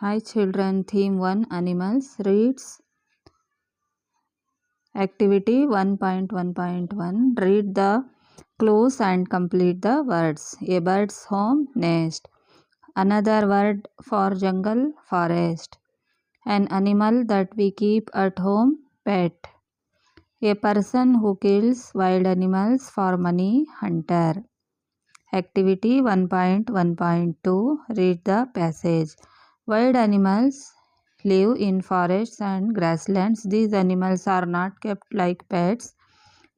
Hi children, theme 1 animals reads activity 1.1.1. Read the clues and complete the words. A bird's home, nest. Another word for jungle, forest. An animal that we keep at home, pet. A person who kills wild animals for money, hunter. Activity 1.1.2. Read the passage. Wild animals live in forests and grasslands. These animals are not kept like pets.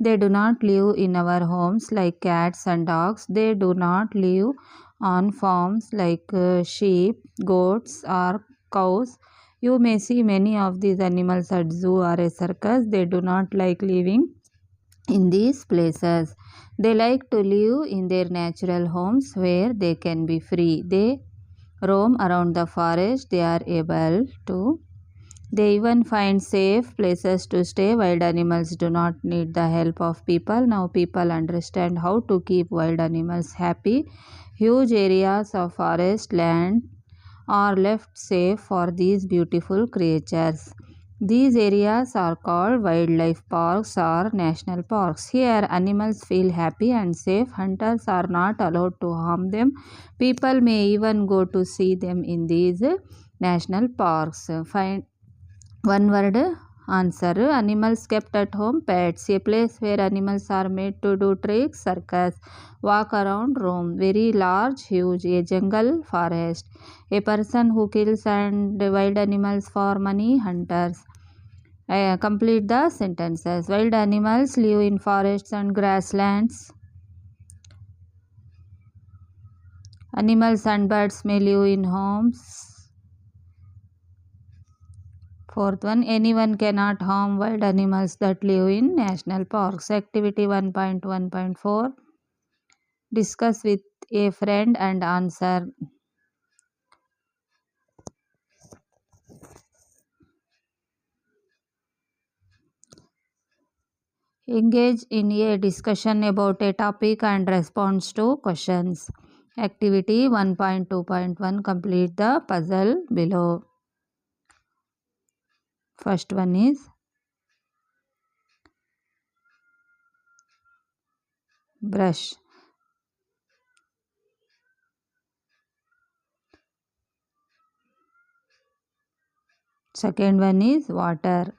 They do not live in our homes like cats and dogs. They do not live on farms like sheep, goats, or cows. You may see many of these animals at zoo or a circus. They do not like living in these places. They like to live in their natural homes where they can be free. They roam around the forest. They are able to. They even find safe places to stay. Wild animals do not need the help of people. Now people understand how to keep wild animals happy. Huge areas of forest land are left safe for these beautiful creatures. These areas are called wildlife parks or national parks. Here, animals feel happy and safe. Hunters are not allowed to harm them. People may even go to see them in these national parks. Find one word answer. Animals kept at home, pets. A place where animals are made to do tricks, circus, walk around, roam. Very large, huge. A jungle, forest. A person who kills and wild animals for money, hunters. Complete the sentences. Wild animals live in forests and grasslands. Animals and birds may live in homes. Fourth one, anyone cannot harm wild animals that live in national parks. Activity 1.1.4. Discuss with a friend and answer. Engage in a discussion about a topic and response to questions. Activity 1.2.1. Complete the puzzle below. First one is brush. Second one is water.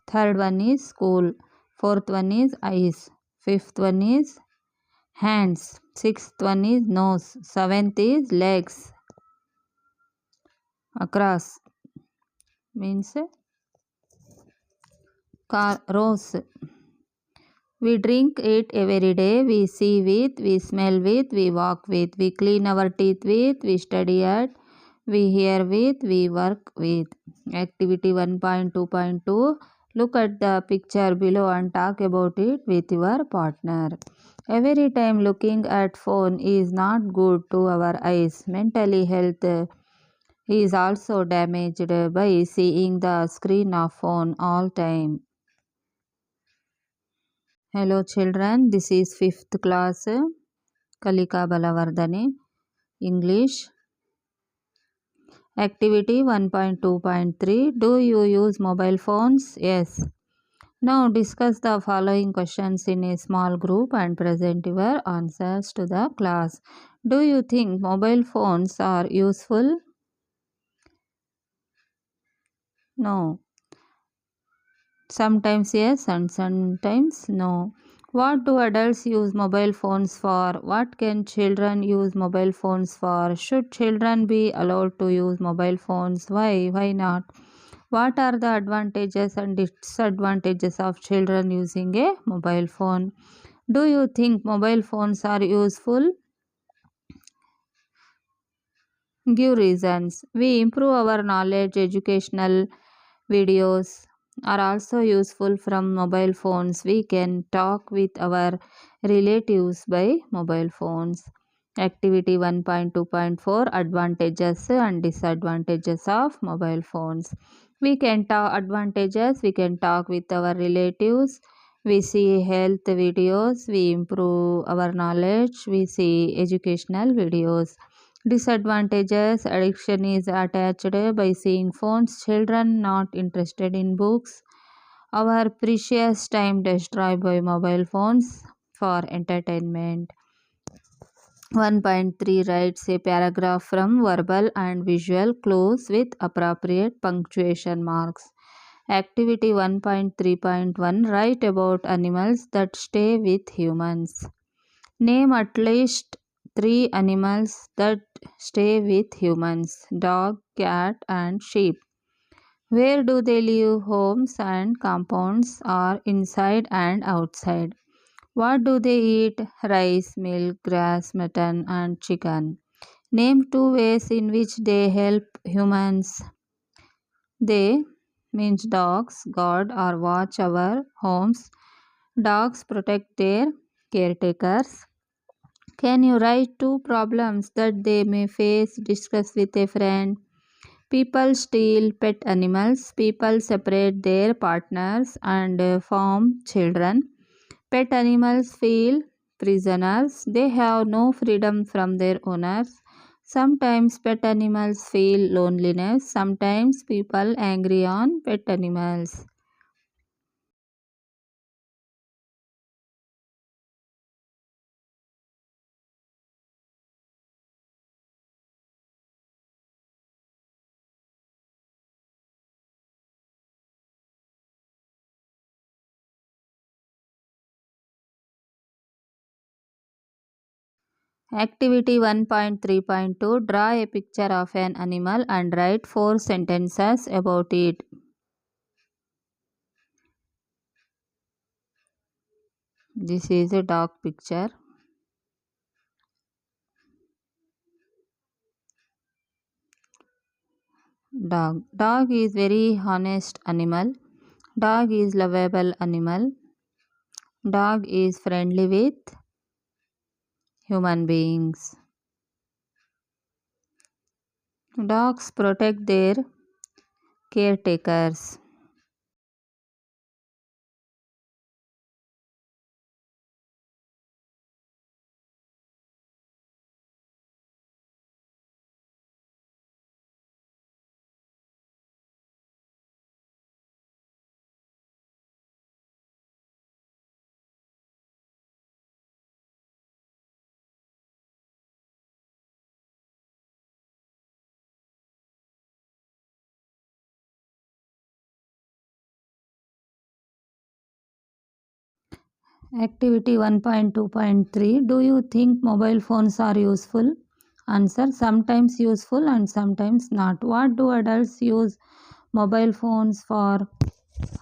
Third one is school. Fourth one is eyes. Fifth one is hands. Sixth one is nose. Seventh is legs. Across means car rose. We drink it every day. We see with, we smell with, we walk with, we clean our teeth with, we study at, we hear with, we work with. Activity 1.2.2. Look at the picture below and talk about it with your partner. Every time looking at phone is not good to our eyes. Mentally health is also damaged by seeing the screen of phone all time. Hello children, this is 5th class Kalika balavardhane English. Activity 1.2.3. Do you use mobile phones? Yes. Now discuss the following questions in a small group and present your answers to the class. Do you think mobile phones are useful? No. Sometimes yes and sometimes no. What do adults use mobile phones for? What can children use mobile phones for? Should children be allowed to use mobile phones? Why? Why not? What are the advantages and disadvantages of children using a mobile phone? Do you think mobile phones are useful? Give reasons. We improve our knowledge. Educational videos are also useful from mobile phones. We can talk with our relatives by mobile phones. Activity 1.2.4. Advantages and disadvantages of mobile phones. We can talk advantages. We can talk with our relatives. We see health videos. We improve our knowledge. We see educational videos. Disadvantages: addiction is attached by seeing phones, children not interested in books, our precious time destroyed by mobile phones for entertainment. 1.3 writes a paragraph from verbal and visual clues with appropriate punctuation marks. Activity 1.3.1 write about animals that stay with humans. Name at least 3 animals that stay with humans: dog, cat, and sheep. Where do they live? Homes and compounds, or inside and outside? What do they eat? Rice, milk, grass, mutton, and chicken. Name 2 ways in which they help humans. They means dogs guard or watch our homes. Dogs protect their caretakers. Can you write 2 problems that they may face? Discuss with a friend. People steal pet animals. People separate their partners and form children. Pet animals feel prisoners. They have no freedom from their owners. Sometimes pet animals feel loneliness. Sometimes people angry on pet animals. Activity 1.3.2 draw a picture of an animal and write 4 sentences about it. This is a dog picture. Dog. Dog is very honest animal. Dog is lovable animal. Dog is friendly with human beings. Dogs protect their caretakers. Activity 1.2.3 do you think mobile phones are useful? Answer: sometimes useful and sometimes not. What do adults use mobile phones for?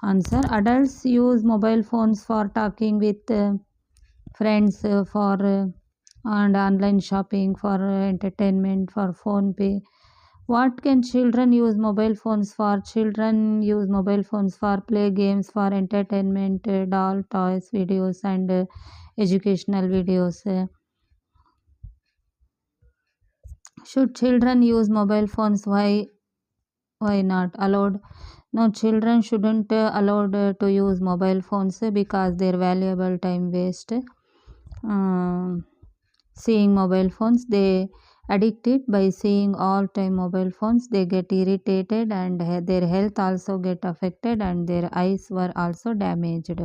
Answer: adults use mobile phones for talking with friends, for and online shopping, for entertainment, for phone pay. What can children use mobile phones for? Children use mobile phones for play games, for entertainment, doll toys, videos, and educational videos. Should children use mobile phones? Why not allowed? No, children shouldn't allowed to use mobile phones because their valuable time waste. Um, Seeing mobile phones, they addicted by seeing all time mobile phones, they get irritated and their health also get affected and their eyes were also damaged.